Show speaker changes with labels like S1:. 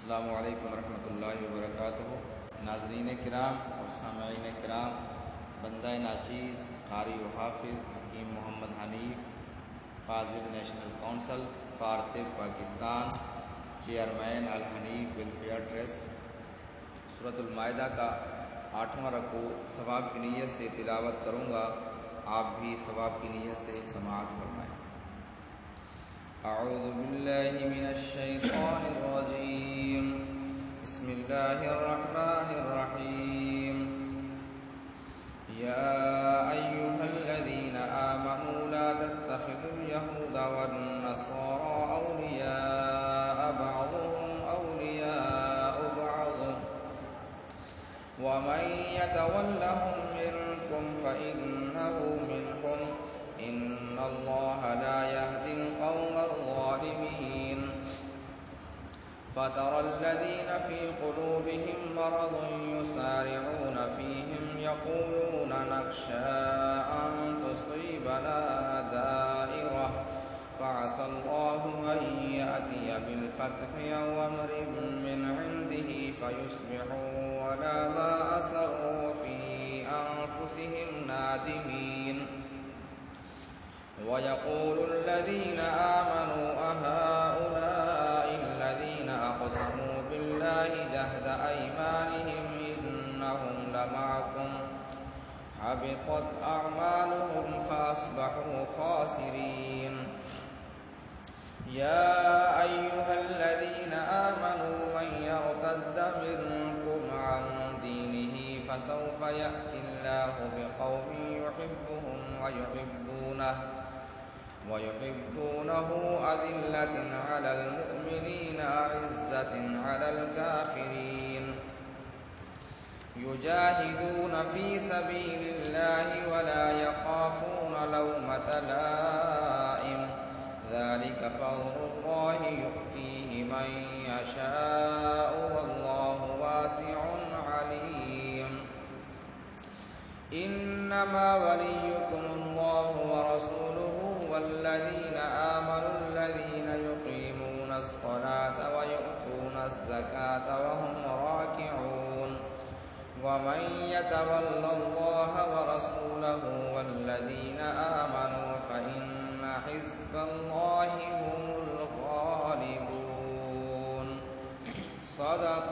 S1: السلام علیکم ورحمۃ اللہ وبرکاتہ۔ ناظرین کرام اور سامعین کرام، بندہ ناچیز قاری و حافظ حکیم محمد حنیف، فاضل نیشنل کونسل فار طب پاکستان، چیئرمین الحنیف ویلفیئر ٹرسٹ، سورہ المائدہ کا 8واں رکوع ثواب کی نیت سے تلاوت کروں گا، آپ بھی ثواب کی نیت سے سماعت فرمائیں۔ اعوذ باللہ من الشیطان الرجیم، بسم اللہ الرحمن الرحیم۔ یا ایہا الذین آمنوا لا تتخذوا اليہود والنصارى اولیاء بعضهم اولیاء بعض ومن يتولهم منكم فإنه منهم إن الله لا يهدي القوم الظالمين۔ فترى الذين في قلوبهم مرض يسارعون فيهم يقولون نخشى أن تصيبنا دائرة فعسى الله أن يأتي بالفتح أو أمر من عنده فيصبحوا على ما أسروا في أنفسهم نادمين۔ ويقول الذين آمنوا أهؤلاء الذين أقسموا بالله جهد أيمانهم إنهم لمعكم حبطت أعمالهم فأصبحوا خاسرين۔ يا أيها الذين آمنوا من يرتد منكم عن دينه فسوف يأتي الله بقوم يحبهم ويحبونه أذلة على المؤمنين أعزة على الكافرين يجاهدون في سبيل الله ولا يخافون لومة لائم، ذلك فضل الله يؤتيه من يشاء والله واسع عليم۔ إنما وليكم الله ورسوله والذين آمنوا الذين يقيمون الصلاة ويؤتون الزكاة وهم راكعون، ومن يتول الله ورسوله والذين آمنوا فإن حزب الله هم الغالبون۔ صدق